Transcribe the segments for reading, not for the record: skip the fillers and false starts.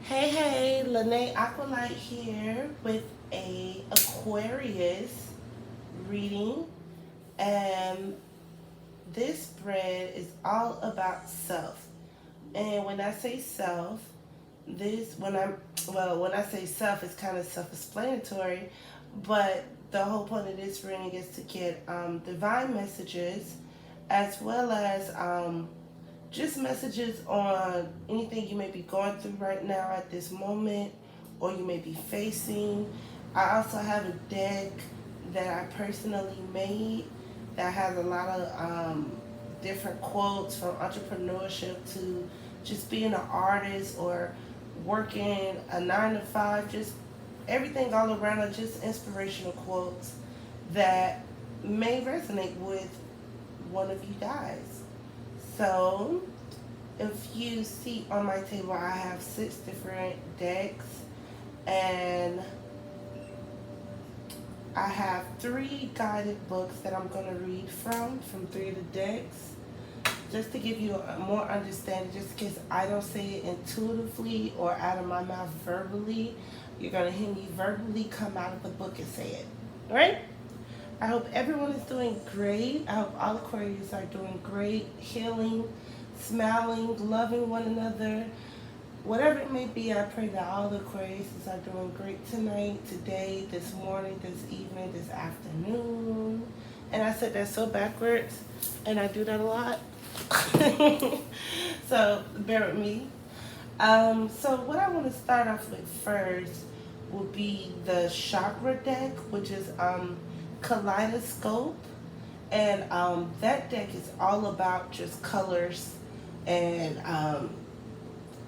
Hey, LanaeAqualight here with a Aquarius reading, and this spread is all about self. And when I say self, when I say self, it's kind of self-explanatory, but the whole point of this reading is to get divine messages, as well as just messages on anything you may be going through right now at this moment or you may be facing. I also have a deck that I personally made that has a lot of different quotes from entrepreneurship to just being an artist or working a 9 to 5, just everything all around are just inspirational quotes that may resonate with one of you guys. So, if you see on my table, I have 6 different decks, and I have 3 guided books that I'm going to read from 3 of the decks, just to give you a more understanding, just in case I don't say it intuitively or out of my mouth verbally. You're going to hear me verbally come out of the book and say it. All right? I hope everyone is doing great. I hope all Aquarius are doing great, healing, smiling, loving one another. Whatever it may be, I pray that all the Aquarius are doing great tonight, today, this morning, this evening, this afternoon. And I said that so backwards, and I do that a lot. So bear with me. So what I want to start off with first will be the Chakra Deck, which is Kaleidoscope, and that deck is all about just colors, and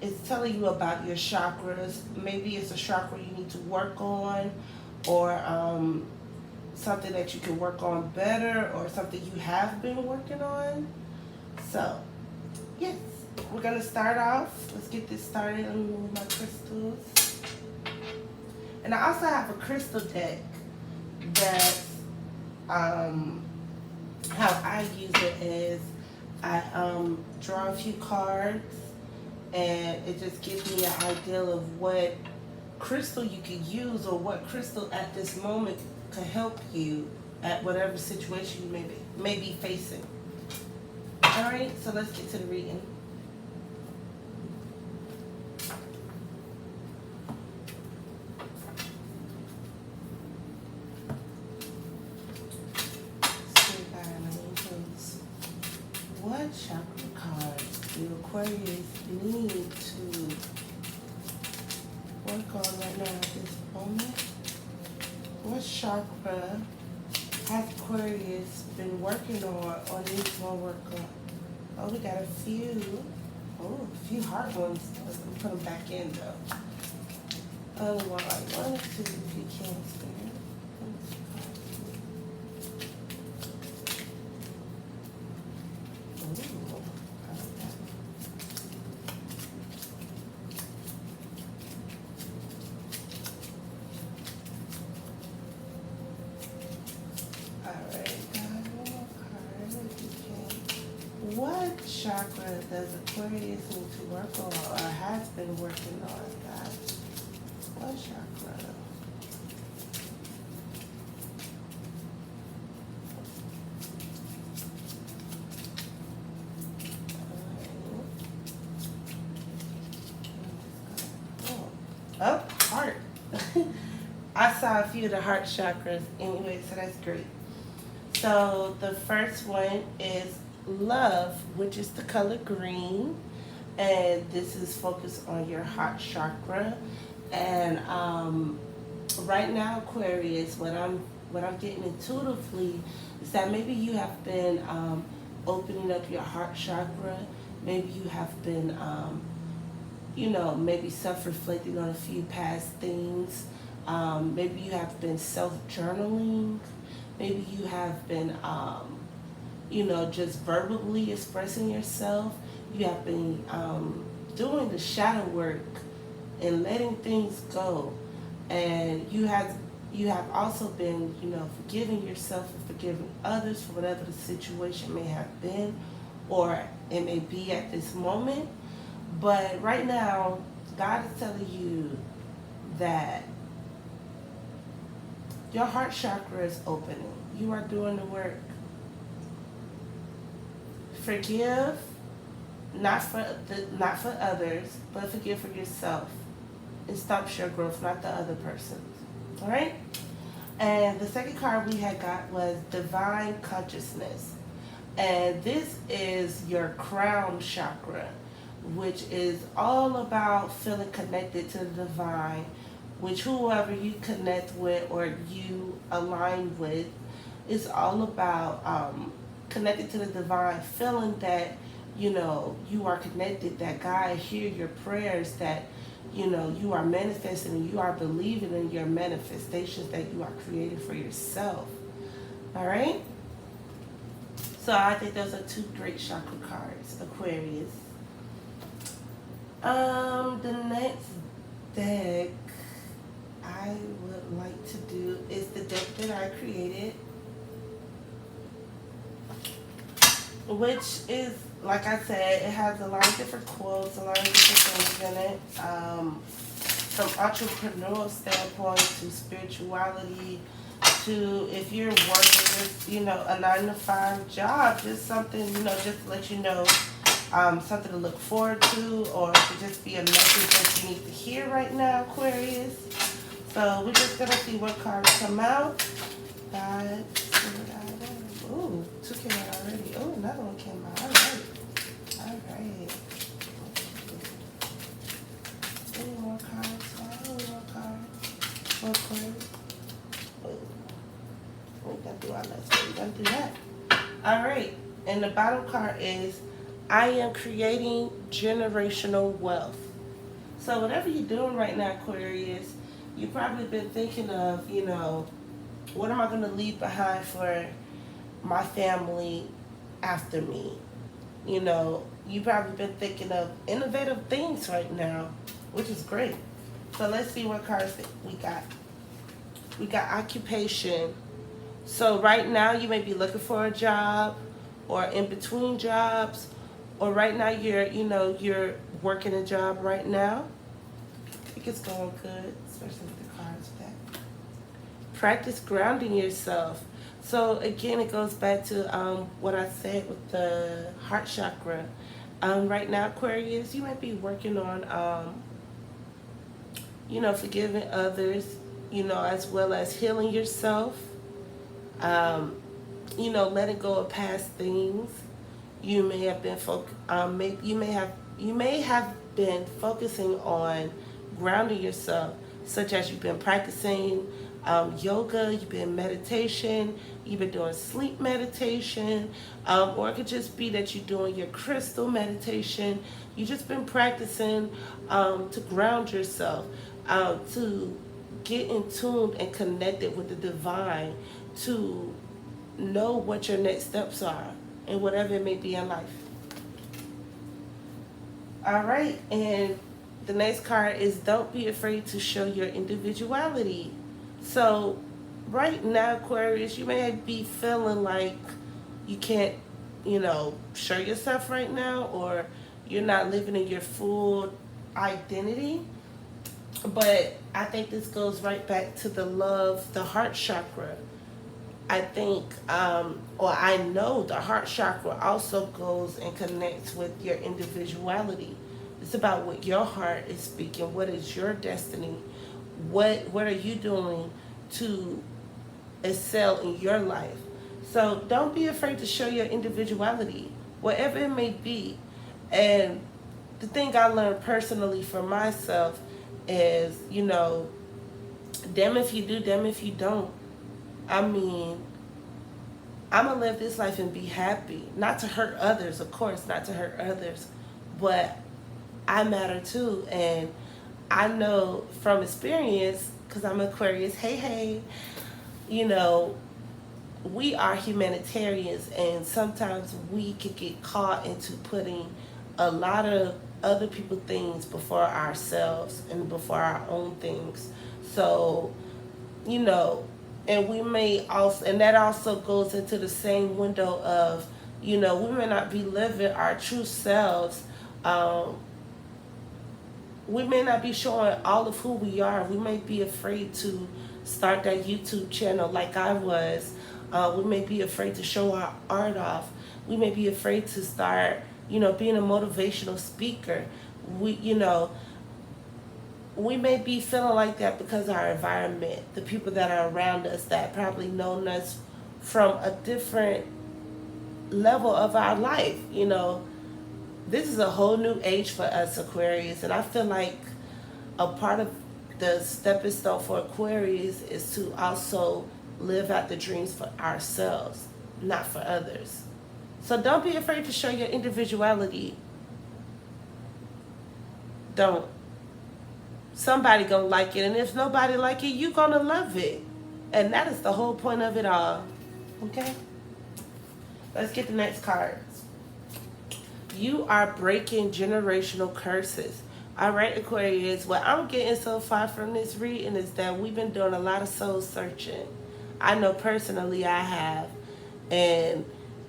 it's telling you about your chakras. Maybe it's a chakra you need to work on, or something that you can work on better, or something you have been working on. So yes, we're gonna start off. Let's get this started. Let me move my crystals. And I also have a crystal deck that's how I use it is I draw a few cards, and it just gives me an idea of what crystal you could use, or what crystal at this moment could help you at whatever situation you may be facing. All right, so let's get to the reading. What chakra cards do Aquarius need to work on right now at this moment? What chakra has Aquarius been working on or needs more work on? Oh, we got a few hard ones. Let's put them back in though. Only one or two if you can spare. What chakra does Aquarius need to work on or has been working on, guys? What chakra? Oh, heart. I saw a few of the heart chakras anyway, so that's great. So the first one is love, which is the color green, and this is focused on your heart chakra. And right now, Aquarius, what I'm getting intuitively is that maybe you have been opening up your heart chakra. Maybe you have been maybe self-reflecting on a few past things. Maybe you have been self-journaling. Maybe you have been just verbally expressing yourself. You have been doing the shadow work and letting things go. And you have also been, forgiving yourself and forgiving others for whatever the situation may have been or it may be at this moment. But right now, God is telling you that your heart chakra is opening. You are doing the work. Forgive, not for others, but forgive for yourself. It stops your growth, not the other person's. All right? And the second card we had got was Divine Consciousness. And this is your crown chakra, which is all about feeling connected to the divine, which whoever you connect with or you align with is all about connected to the divine, feeling that, you know, you are connected, that God hear your prayers, that, you know, you are manifesting and you are believing in your manifestations that you are creating for yourself. All right? So I think those are two great chakra cards, Aquarius. The next deck I would like to do is the deck that I created, which is, like I said, it has a lot of different quotes, a lot of different things in it. From entrepreneurial standpoint to spirituality to if you're working with, you know, a 9-to-5 job, just something, you know, just to let you know, something to look forward to, or to just be a message that you need to hear right now, Aquarius. So we're just gonna see what cards come out. God, ooh, 2 came out already. Oh, another one came out. All right. All right. Any more cards? Any more cards? More cards? We're gonna do our next one. We're gonna do that. All right. And the bottom card is I am creating generational wealth. So whatever you're doing right now, Aquarius, you've probably been thinking of, you know, what am I going to leave behind for my family after me? You know, you've probably been thinking of innovative things right now, which is great. So let's see what cards we got. We got occupation. So right now you may be looking for a job or in between jobs, or right now you're working a job right now. I think it's going good, especially with the cards back. Practice grounding yourself. So again, it goes back to what I said with the heart chakra. Right now, Aquarius, you might be working on, forgiving others, as well as healing yourself. Letting go of past things. You may have been you may have been focusing on grounding yourself, such as you've been practicing yoga, you've been meditation, you've been doing sleep meditation, or it could just be that you're doing your crystal meditation. You've just been practicing to ground yourself, to get in tune and connected with the divine, to know what your next steps are and whatever it may be in life. All right, and the next card is don't be afraid to show your individuality. So right now, Aquarius, you may be feeling like you can't, show yourself right now, or you're not living in your full identity. But I think this goes right back to the heart chakra. I think, or I know the heart chakra also goes and connects with your individuality. It's about what your heart is speaking. What is your destiny? What are you doing to excel in your life? So don't be afraid to show your individuality, whatever it may be. And the thing I learned personally for myself is, damn if you do, damn if you don't. I mean, I'm going to live this life and be happy. Not to hurt others, of course, not to hurt others. But I matter too. And I know from experience, because I'm Aquarius, hey, we are humanitarians. And sometimes we could get caught into putting a lot of other people's things before ourselves and before our own things. So, and we may also, and that also goes into the same window of, we may not be living our true selves we may not be showing all of who we are. We may be afraid to start that YouTube channel like I was. We may be afraid to show our art off. We may be afraid to start, being a motivational speaker. We may be feeling like that because of our environment, the people that are around us that probably known us from a different level of our life. This is a whole new age for us, Aquarius, and I feel like a part of the stepping stone for Aquarius is to also live out the dreams for ourselves, not for others. So don't be afraid to show your individuality. Don't. Somebody gonna like it, and if nobody like it, you gonna love it. And that is the whole point of it all. Okay? Let's get the next card. You are breaking generational curses. All right, Aquarius, what I'm getting so far from this reading is that we've been doing a lot of soul searching. I know personally I have. And,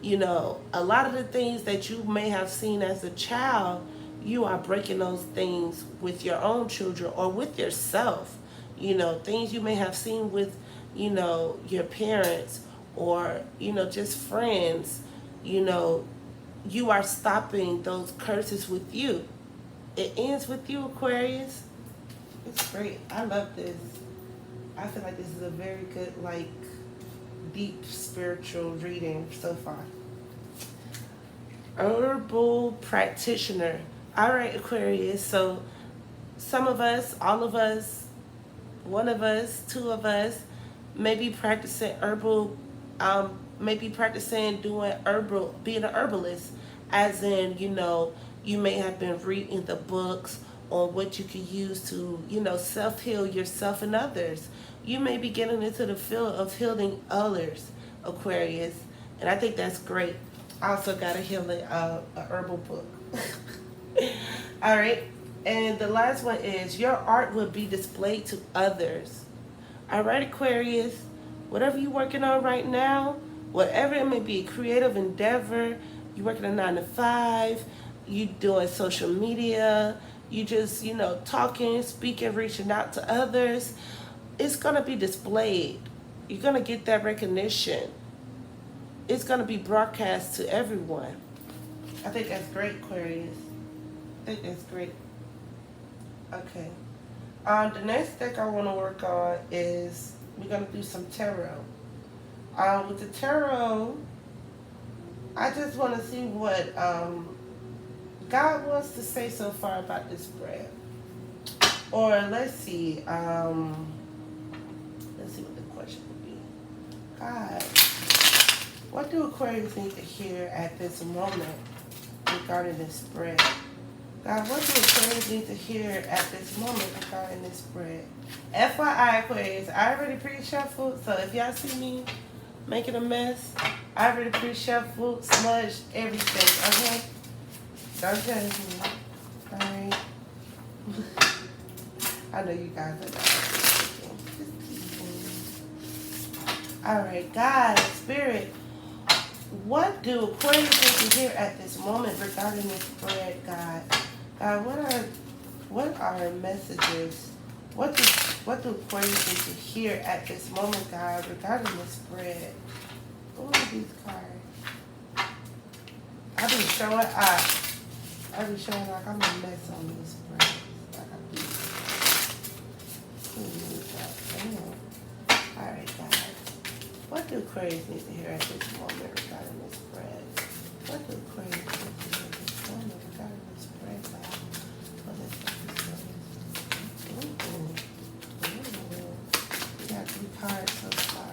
a lot of the things that you may have seen as a child, you are breaking those things with your own children or with yourself. Things you may have seen with, your parents or, just friends, you are stopping those curses with you. It ends with you, Aquarius. It's great. I love this. I feel like this is a very good, deep spiritual reading so far. Herbal practitioner. All right, Aquarius. So some of us, all of us, one of us, two of us, may be practicing herbal, maybe practicing doing herbal, being an herbalist, as in, you may have been reading the books on what you can use to, self-heal yourself and others. You may be getting into the field of healing others, Aquarius, and I think that's great. I also got a healing, a herbal book. All right, and the last one is your art will be displayed to others. All right, Aquarius, whatever you're working on right now, whatever it may be, a creative endeavor, you're working a 9-to-5, you doing social media, you just, talking, speaking, reaching out to others, it's going to be displayed. You're going to get that recognition. It's going to be broadcast to everyone. I think that's great, Aquarius. I think that's great. Okay. The next deck I want to work on is we're going to do some tarot. With the tarot, I just want to see what God wants to say so far about this spread. Or let's see. Let's see what the question would be. God, what do Aquarius need to hear at this moment regarding this spread? God, what do Aquarius need to hear at this moment regarding this spread? FYI, Aquarius, I already pre-shuffled, so if y'all see me making a mess, I already pre-shuffled, smudged, everything, okay? Don't judge me, alright? I know you guys are not. Alright, God, Spirit, what do Aquarius need to hear at this moment regarding this spread, God? God, what are messages? What do Aquarius need to hear at this moment, God, regarding this spread? What are these cards? I be showing like I'm a mess on these spreads. Like I do. Alright, God. What do Aquarius need to hear at this moment regarding this spread? What do Aquarius need to hear at this moment regarding this spread, God? What is this? We got 3 cards so far.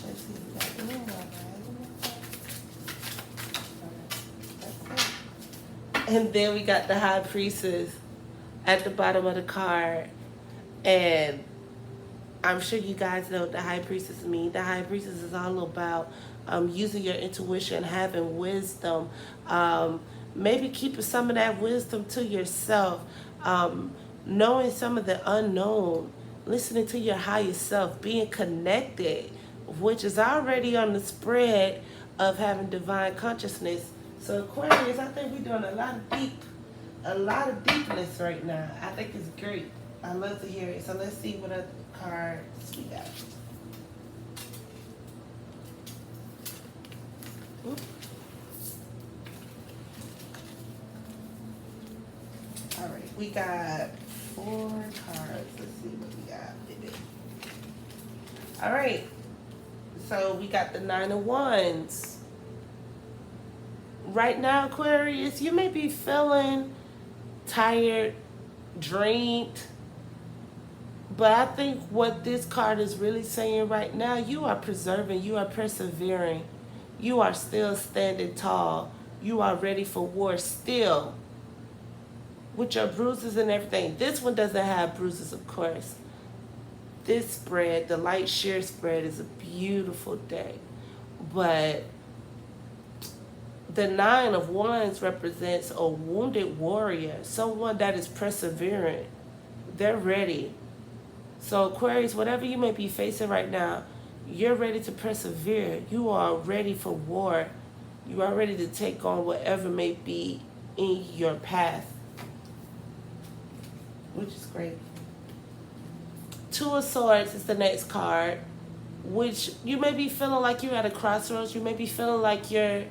Let's see, we got any more, right? And then we got the High Priestess at the bottom of the card. And I'm sure you guys know what the High Priestess means. The High Priestess is all about using your intuition, having wisdom, maybe keeping some of that wisdom to yourself, knowing some of the unknown, listening to your higher self, being connected, which is already on the spread of having divine consciousness. So Aquarius, I think we're doing a lot of deep a lot of deepness right now. I think it's great. I love to hear it. So let's see what other cards we got. Oop. All right, we got 4 cards. Let's see what we got, baby. All right, so we got the 9 of Wands. Right now, Aquarius, you may be feeling tired, drained, but I think what this card is really saying right now, you are preserving, you are persevering, you are still standing tall, you are ready for war still, with your bruises and everything. This one doesn't have bruises, of course. This spread, the light sheer spread, is a beautiful deck, but the 9 of Wands represents a wounded warrior, someone that is persevering. They're ready. So Aquarius, whatever you may be facing right now, you're ready to persevere. You are ready for war. You are ready to take on whatever may be in your path, which is great. 2 of Swords is the next card, which you may be feeling like you're at a crossroads. You may be feeling like you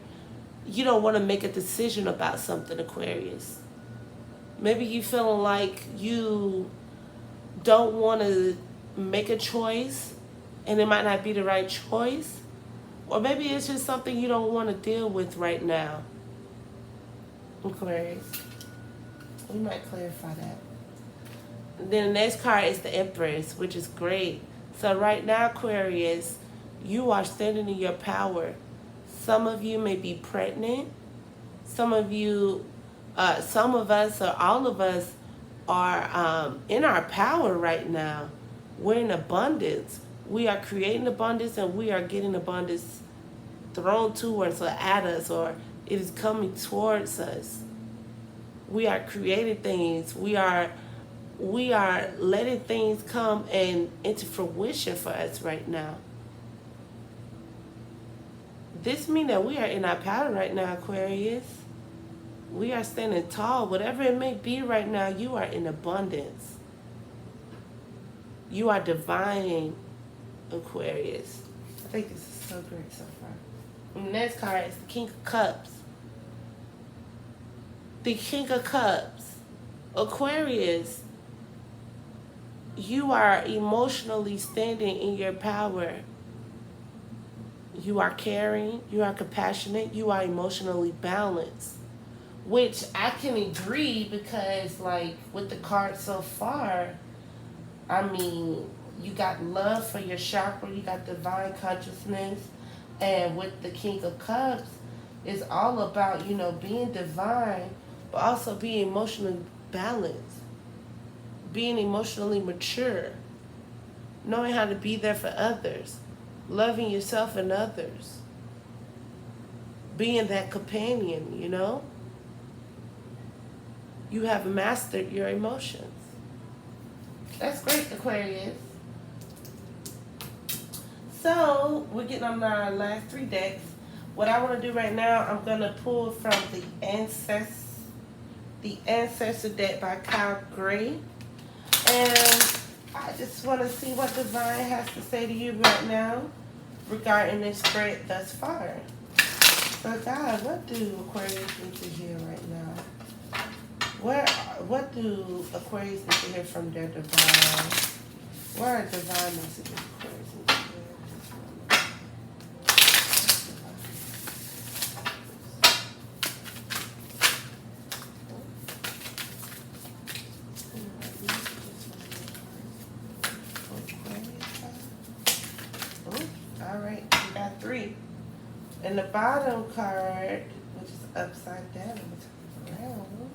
don't want to make a decision about something, Aquarius. Maybe you feeling like you don't want to make a choice and it might not be the right choice. Or maybe it's just something you don't want to deal with right now, Aquarius. We might clarify that. And then the next card is the Empress, which is great. So right now, Aquarius, you are standing in your power. Some of you may be pregnant. Some of you, some of us, or all of us are in our power right now. We're in abundance. We are creating abundance, and we are getting abundance thrown towards or at us, or it is coming towards us. We are creating things. We are letting things come and into fruition for us right now. This means that we are in our power right now, Aquarius. We are standing tall. Whatever it may be right now, you are in abundance. You are divine, Aquarius. I think this is so great so far. And the next card is the King of Cups. The King of Cups. Aquarius, you are emotionally standing in your power. You are caring, you are compassionate, you are emotionally balanced. Which I can agree, because like with the card so far, I mean, you got love for your chakra, you got divine consciousness, and with the King of Cups, it's all about, you know, being divine, but also being emotionally balanced, being emotionally mature, knowing how to be there for others, loving yourself and others, being that companion, you know? You have mastered your emotions. That's great, Aquarius. So, we're getting on our last 3 decks. What I want to do right now, I'm going to pull from the Ancestor deck by Kyle Gray. And I just want to see what Divine has to say to you right now regarding this spread thus far. So, God, what do Aquarius need to hear right now? What do Aquarius need to hear from their Divine? What are Divine messages Aquarius need to hear? Alright, we got 3. And the bottom card, which is upside down, around,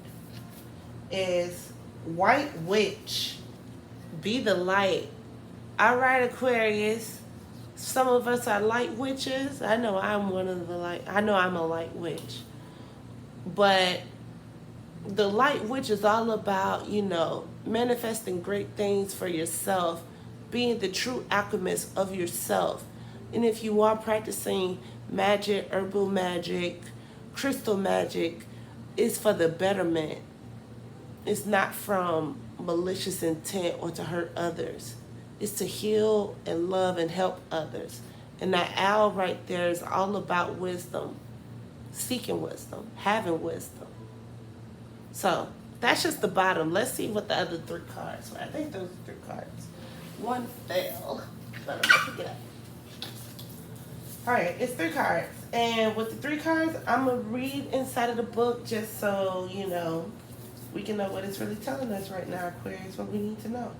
is White Witch. Be the light. Alright, Aquarius. Some of us are light witches. I know I'm one of the light. I know I'm a light witch. But the light witch is all about, you know, manifesting great things for yourself, being the true alchemist of yourself. And if you are practicing magic, herbal magic, crystal magic, it's for the betterment. is not from malicious intent or to hurt others. It's to heal and love and help others. And that owl right there is all about wisdom, seeking wisdom, having wisdom. So that's just the bottom. Let's see what the other three cards were. I think those are 3 cards. One fell, but I'm gonna pick it up. All right, it's 3 cards. And with the 3 cards, I'm going to read inside of the book just so, you know, we can know what it's really telling us right now, Aquarius, what we need to know.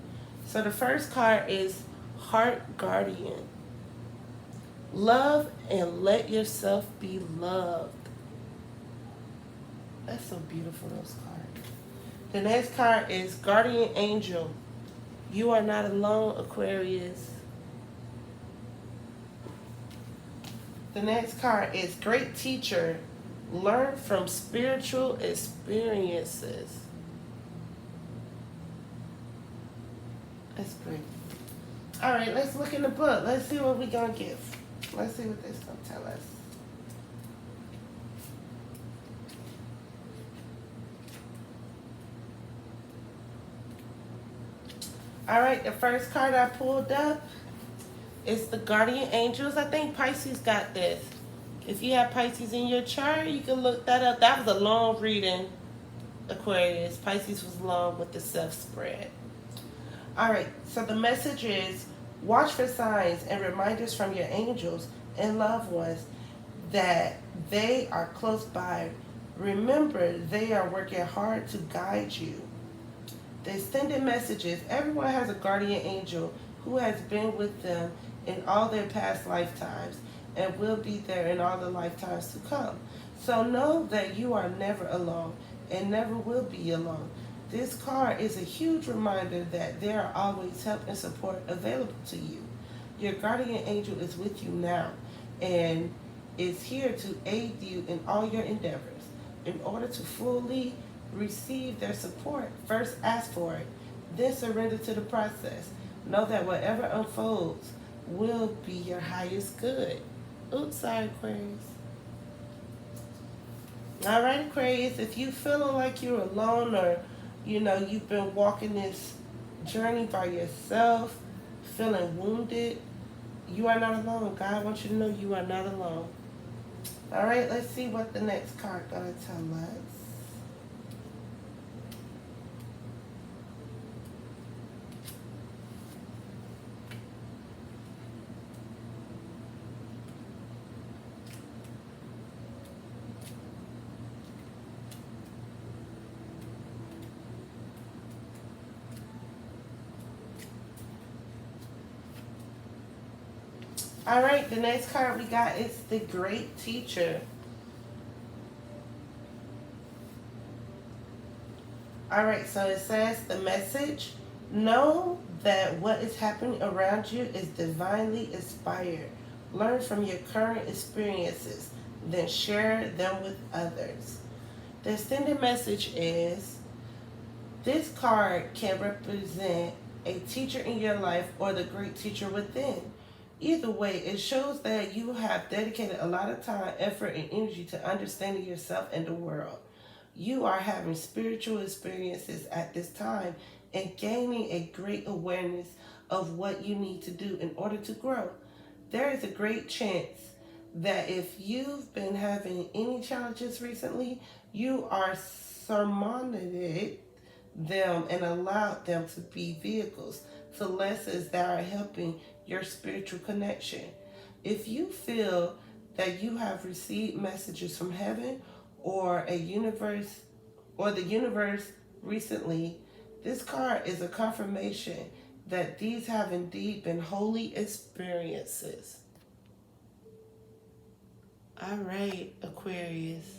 So the first card is Heart Guardian. Love and let yourself be loved. That's so beautiful, those cards. The next card is Guardian Angel. You are not alone, Aquarius. The next card is Great Teacher. Learn from spiritual experiences. That's great. All right, let's look in the book. Let's see what we're going to get. Let's see what this is going to tell us. All right, the first card I pulled up is the Guardian Angels. I think Pisces got this. If you have Pisces in your chart, you can look that up. That was a long reading, Aquarius. Pisces was long with the self-spread. All right, so the message is, watch for signs and reminders from your angels and loved ones that they are close by. Remember, they are working hard to guide you. The extended messages, everyone has a guardian angel who has been with them in all their past lifetimes and will be there in all the lifetimes to come. So know that you are never alone and never will be alone. This card is a huge reminder that there are always help and support available to you. Your guardian angel is with you now and is here to aid you in all your endeavors. In order to fully receive their support, first ask for it, then surrender to the process. Know that whatever unfolds will be your highest good. Oops, sorry, Aquarius. All right, Aquarius, if you feeling like you're alone or, you know, you've been walking this journey by yourself, feeling wounded, you are not alone. God wants you to know you are not alone. All right, let's see what the next card gonna tell us. All right, the next card we got is the Great Teacher. All right, so it says the message, know that what is happening around you is divinely inspired. Learn from your current experiences, then share them with others. The extended message is, this card can represent a teacher in your life or the great teacher within. Either way, it shows that you have dedicated a lot of time, effort, and energy to understanding yourself and the world. You are having spiritual experiences at this time and gaining a great awareness of what you need to do in order to grow. There is a great chance that if you've been having any challenges recently, you are surmounted them and allowed them to be vehicles to lessons that are helping your spiritual connection. If you feel that you have received messages from heaven or the universe recently, this card is a confirmation that these have indeed been holy experiences. All right, Aquarius.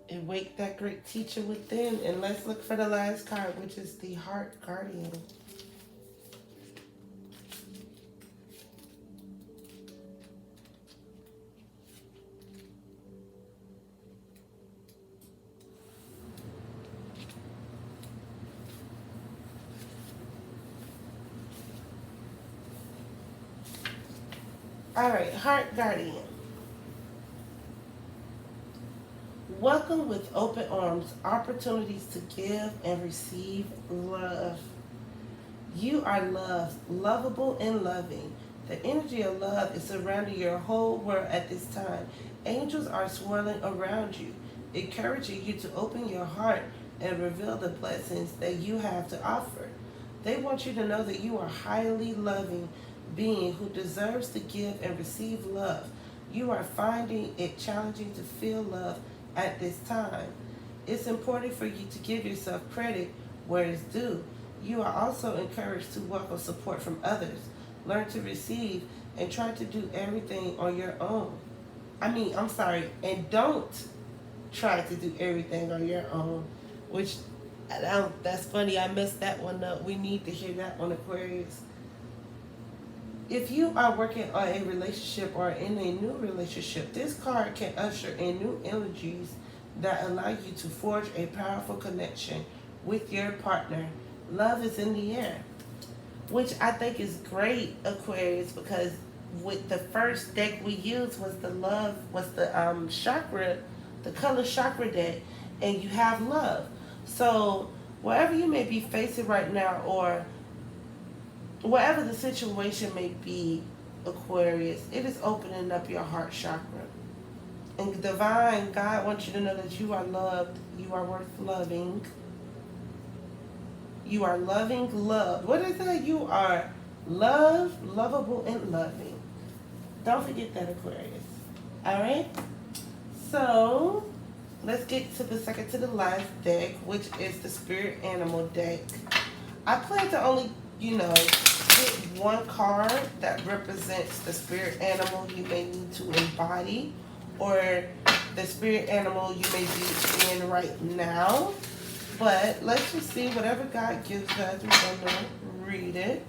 And wake that great teacher within. And let's look for the last card, which is the Heart Guardian. All right, Heart Guardian. Welcome with open arms, opportunities to give and receive love. You are loved, lovable, and loving. The energy of love is surrounding your whole world at this time. Angels are swirling around you, encouraging you to open your heart and reveal the blessings that you have to offer. They want you to know that you are a highly loving being who deserves to give and receive love. You are finding it challenging to feel love at this time. It's important for you to give yourself credit where it's due. You are also encouraged to welcome support from others. Learn to receive and try to do everything on your own. And don't try to do everything on your own, which that's funny. I messed that one up. We need to hear that one, Aquarius. If you are working on a relationship or in a new relationship, this card can usher in new energies that allow you to forge a powerful connection with your partner. Love is in the air, which I think is great, Aquarius, because with the first deck we used was the chakra, the color Chakra Deck, and you have love. So wherever you may be facing right now, or whatever the situation may be, Aquarius, it is opening up your heart chakra. And divine God wants you to know that you are loved, you are worth loving. You are loving, loved. What is that? You are loved, lovable, and loving. Don't forget that, Aquarius. Alright? So, let's get to the second to the last deck, which is the Spirit Animal deck. I plan to only, get one card that represents the spirit animal you may need to embody, or the spirit animal you may be in right now. But let's just see whatever God gives us. We're going to read it.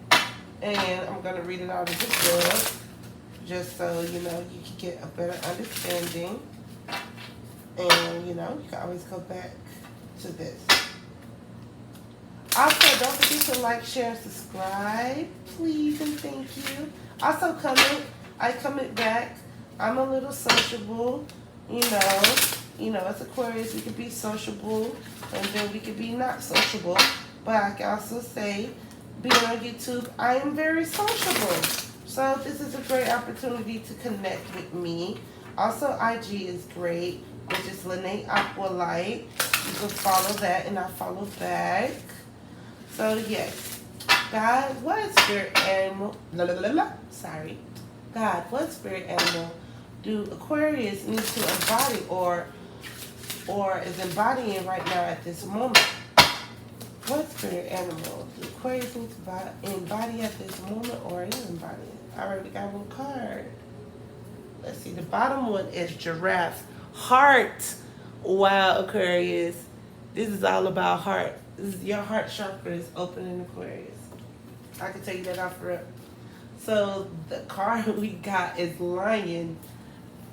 And I'm going to read it out of the book, just so, you can get a better understanding. And, you can always go back to this. Also, don't forget to like, share, and subscribe, please, and thank you. Also, comment. I comment back. I'm a little sociable, as Aquarius, we can be sociable, and then we can be not sociable. But I can also say, being on YouTube, I am very sociable. So this is a great opportunity to connect with me. Also, IG is great, which is LanaeAqualight. You can follow that, and I follow back. So yes, God, what spirit animal? God, what spirit animal do Aquarius need to embody, or is embodying right now at this moment? What spirit animal do Aquarius need to embody at this moment, or is embodying? I already got one card. Let's see. The bottom one is giraffe. Heart. Wow, Aquarius. This is all about heart. Your heart chakra is open in Aquarius. I can tell you that off rip. So the card we got is Lion,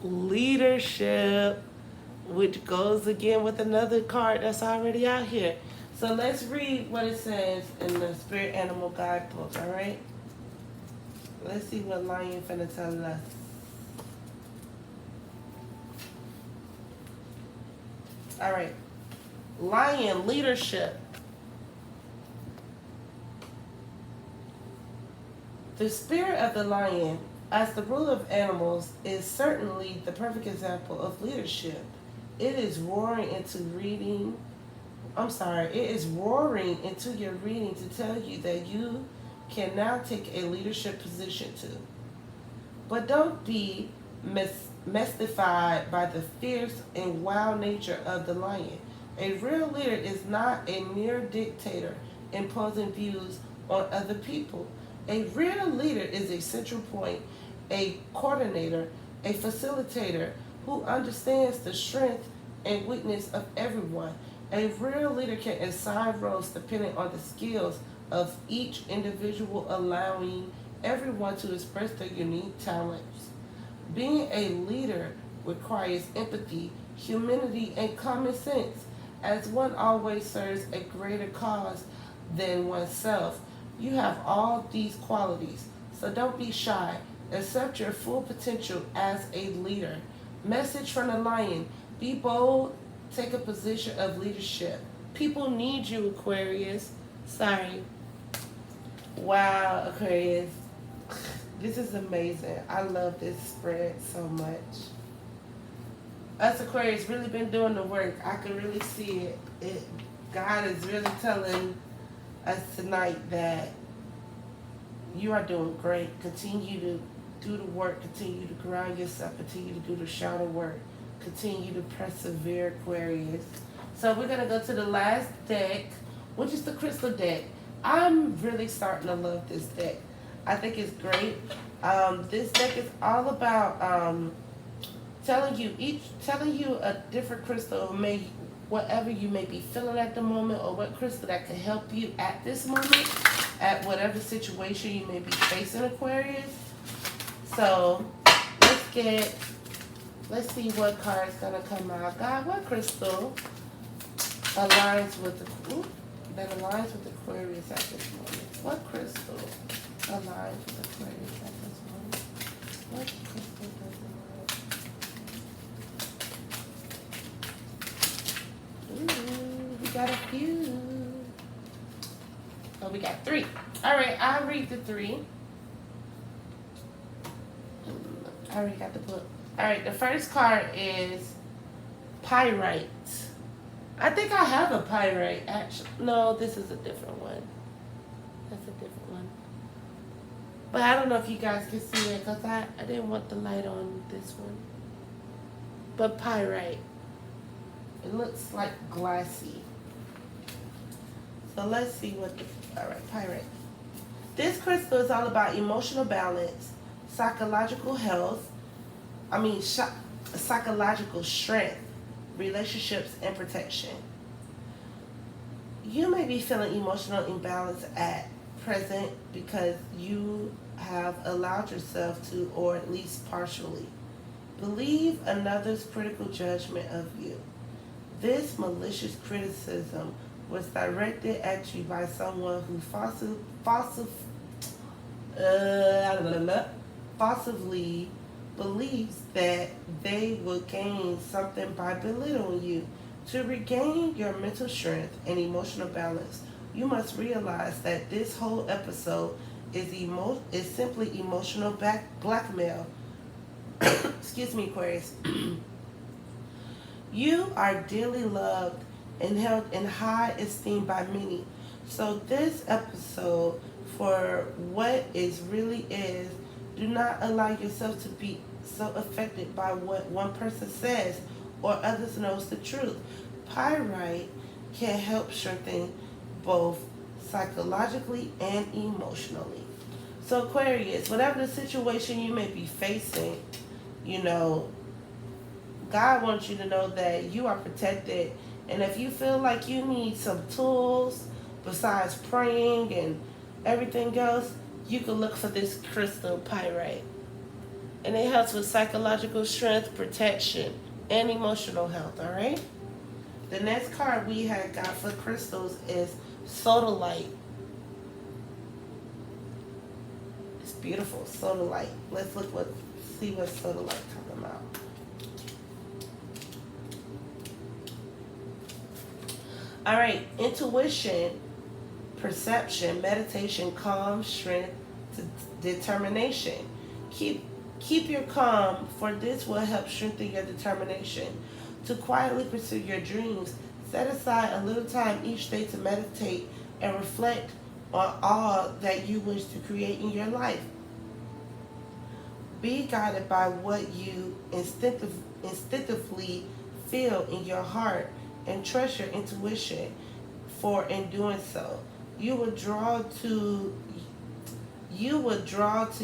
leadership, which goes again with another card that's already out here. So let's read what it says in the Spirit Animal Guidebook, all right? Let's see what Lion finna tell us. All right. Lion, leadership. The spirit of the lion, as the ruler of animals, is certainly the perfect example of leadership. It is roaring into your reading to tell you that you can now take a leadership position too. But don't be mystified by the fierce and wild nature of the lion. A real leader is not a mere dictator imposing views on other people. A real leader is a central point, a coordinator, a facilitator who understands the strength and weakness of everyone. A real leader can assign roles depending on the skills of each individual, allowing everyone to express their unique talents. Being a leader requires empathy, humility, and common sense, as one always serves a greater cause than oneself. You have all these qualities, so don't be shy. Accept your full potential as a leader. Message from the lion. Be bold take a position of leadership. People need you, Aquarius. Sorry. Wow, Aquarius. This is amazing. I love this spread so much. Us Aquarius really been doing the work. I can really see it. God is really telling us tonight that you are doing great. Continue to do the work. Continue to ground yourself. Continue to do the shadow work. Continue to persevere, Aquarius. So we're going to go to the last deck, which is the crystal deck. I'm really starting to love this deck. I think it's great. This deck is all about telling you a different crystal, whatever you may be feeling at the moment, or what crystal that can help you at this moment, at whatever situation you may be facing, Aquarius. So let's see what card is gonna come out. God, what crystal aligns with Aquarius at this moment? What crystal aligns with Aquarius at this moment? What crystal does it align? Ooh, we got a few. Oh, we got 3. All right, I'll read the 3. I already got the book. All right, the first card is Pyrite. I think I have a Pyrite, actually. No, this is a different one. That's a different one. But I don't know if you guys can see it because I didn't want the light on this one. But Pyrite. It looks like glassy. So let's see what all right, Pyrite. This crystal is all about emotional balance, psychological health, psychological strength, relationships, and protection. You may be feeling emotional imbalance at present because you have allowed yourself to, or at least partially, believe another's critical judgment of you. This malicious criticism was directed at you by someone who falsely believes that they will gain something by belittling you. To regain your mental strength and emotional balance, you must realize that this whole episode is simply emotional blackmail. Excuse me, Aquarius. You are dearly loved and held in high esteem by many. So this episode, for what it really is, do not allow yourself to be so affected by what one person says or others knows the truth. Pyrite can help strengthen both psychologically and emotionally. So Aquarius, whatever the situation you may be facing, God wants you to know that you are protected. And if you feel like you need some tools besides praying and everything else, you can look for this crystal Pyrite. And it helps with psychological strength, protection, and emotional health, all right? The next card we had got for crystals is Sodalite. It's beautiful, Sodalite. Let's see what Sodalite talking about. All right, intuition, perception, meditation, calm, strength, determination. Keep your calm, for this will help strengthen your determination. To quietly pursue your dreams, set aside a little time each day to meditate and reflect on all that you wish to create in your life. Be guided by what you instinctively feel in your heart and trust your intuition, for in doing so, you will draw to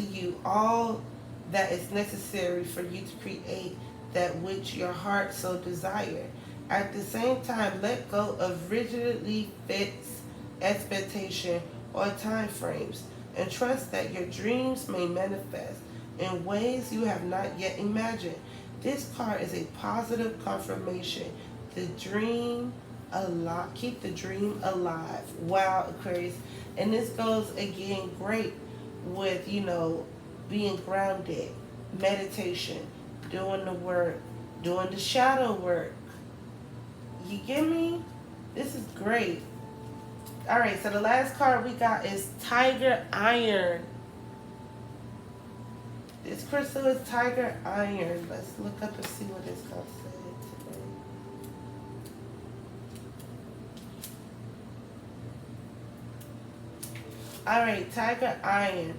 you all that is necessary for you to create that which your heart so desire. At the same time, let go of rigidly fixed expectation or time frames, and trust that your dreams may manifest in ways you have not yet imagined. This card is a positive confirmation. Keep the dream alive. Wow, Aquarius. And this goes again great with, being grounded, meditation, doing the work, doing the shadow work, You get me? This is great. Alright, so the last card we got is Tiger Iron. This crystal is Tiger Iron. Let's look up and see what it's going to say today. Alright, Tiger Iron,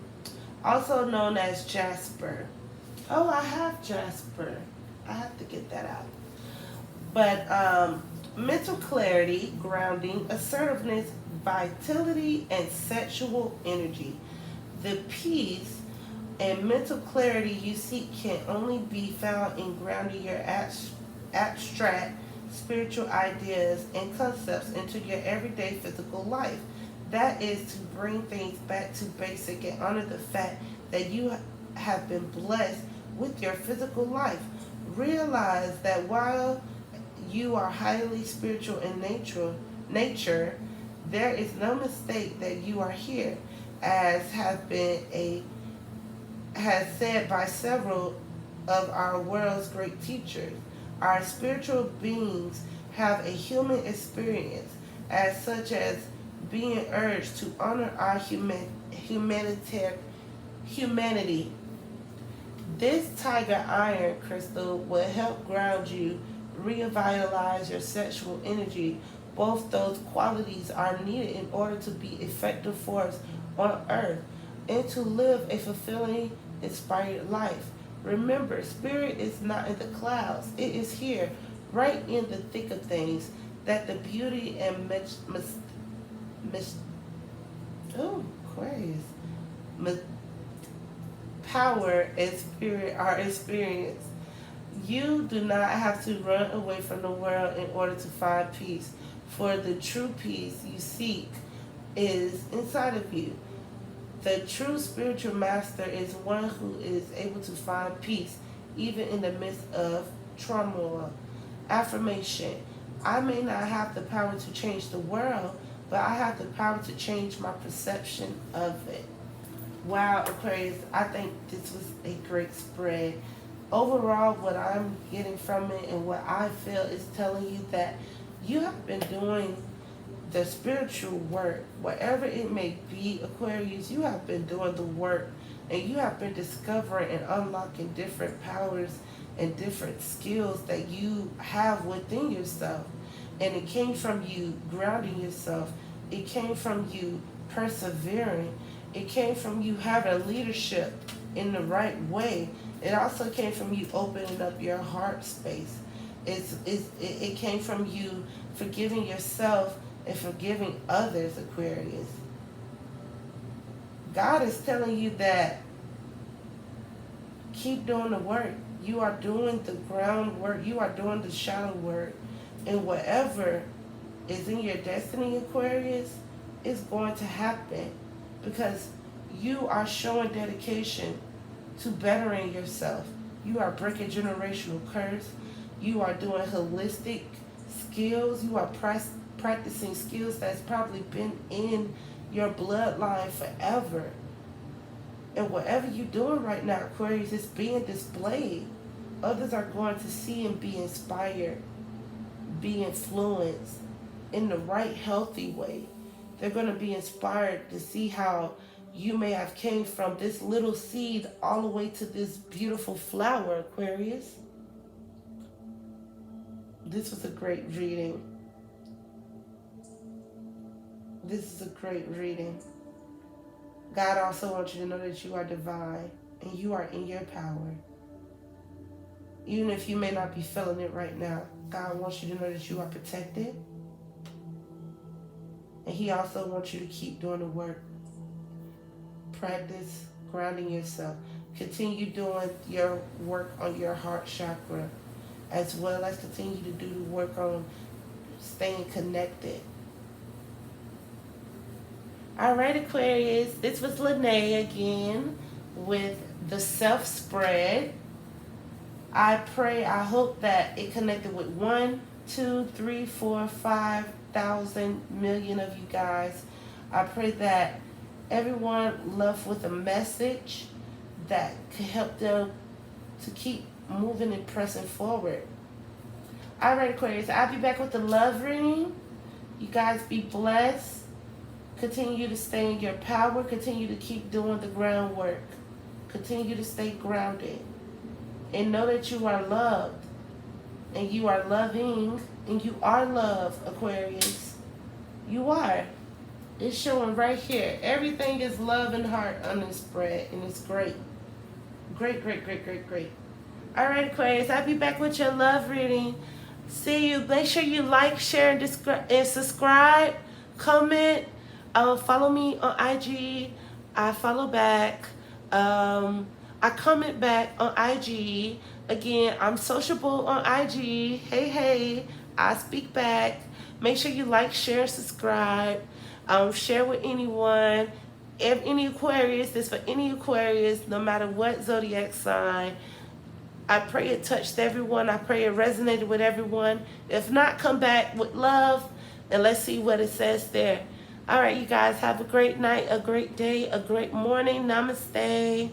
also known as Jasper. Oh, I have Jasper. I have to get that out. But mental clarity, grounding, assertiveness, vitality, and sexual energy. The peace and mental clarity you seek can only be found in grounding your abstract spiritual ideas and concepts into your everyday physical life. That is to bring things back to basic and honor the fact that you have been blessed with your physical life. Realize that while you are highly spiritual in nature, there is no mistake that you are here, as has said by several of our world's great teachers. Our spiritual beings have a human experience, as such as being urged to honor our humanity. This Tiger Iron crystal will help ground you, revitalize your sexual energy. Both those qualities are needed in order to be effective force on earth and to live a fulfilling, inspired life. Remember, spirit is not in the clouds. It is here, right in the thick of things, that the beauty and power and spirit are experienced. You do not have to run away from the world in order to find peace, for the true peace you seek is inside of you. The true spiritual master is one who is able to find peace even in the midst of turmoil. Affirmation: I may not have the power to change the world, but I have the power to change my perception of it. Wow, Aquarius, I think this was a great spread. Overall, what I'm getting from it and what I feel is telling you that you have been doing the spiritual work, whatever it may be, Aquarius. You have been doing the work, and you have been discovering and unlocking different powers and different skills that you have within yourself. And it came from you grounding yourself. It came from you persevering. It came from you having leadership in the right way. It also came from you opening up your heart space. It came from you forgiving yourself and forgiving others, Aquarius. God is telling you that keep doing the work. You are doing the groundwork. You are doing the shadow work. And whatever is in your destiny, Aquarius, is going to happen because you are showing dedication to bettering yourself. You are breaking generational curse. You are doing holistic skills. You are practicing skills that's probably been in your bloodline forever. And whatever you're doing right now, Aquarius, is being displayed. Others are going to see and be inspired, be influenced in the right, healthy way. They're going to be inspired to see how you may have came from this little seed all the way to this beautiful flower, Aquarius. This was a great reading. This is a great reading. God also wants you to know that you are divine and you are in your power. Even if you may not be feeling it right now, God wants you to know that you are protected. And He also wants you to keep doing the work. Practice grounding yourself. Continue doing your work on your heart chakra, as well as continue to do the work on staying connected. All right, Aquarius, this was Lanae again with the self spread. I hope that it connected with 1, 2, 3, 4, 5,000 million of you guys. I pray that everyone left with a message that could help them to keep moving and pressing forward. All right, Aquarius, I'll be back with the love reading. You guys be blessed. Continue to stay in your power. Continue to keep doing the groundwork. Continue to stay grounded. And know that you are loved. And you are loving. And you are love, Aquarius. You are. It's showing right here. Everything is love and heart on this spread. And it's great. Great, great, great, great, great. All right, Aquarius, I'll be back with your love reading. See you. Make sure you like, share, and subscribe. Comment. Follow me on IG. I follow back. I comment back on IG. Again, I'm sociable on IG. Hey, hey. I speak back. Make sure you like, share, subscribe. Share with anyone. Any Aquarius. This for any Aquarius, no matter what zodiac sign. I pray it touched everyone. I pray it resonated with everyone. If not, come back with love and let's see what it says there. All right, you guys, have a great night, a great day, a great morning. Namaste.